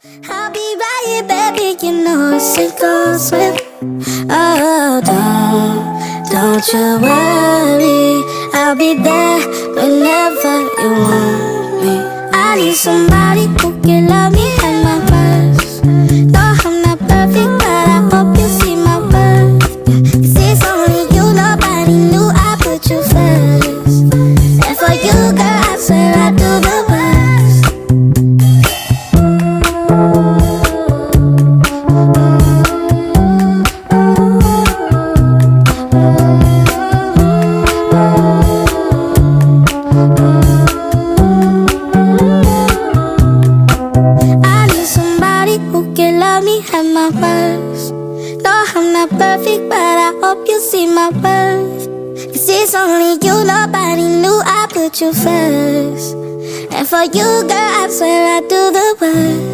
I'll be right here, baby, you know it's sink or swim. Oh, don't you worry, I'll be there whenever you want me. I need somebody who can love me at my worst. No, I'm not perfect, but I hope you see my worth. 'Cause it's only you, nobody knew I put you first. And for you, girl, I swear I do the worst. Who can love me at my worst? No, I'm not perfect, but I hope you see my worth. 'Cause it's only you, nobody knew I put you first. And for you, girl, I swear I do the worst.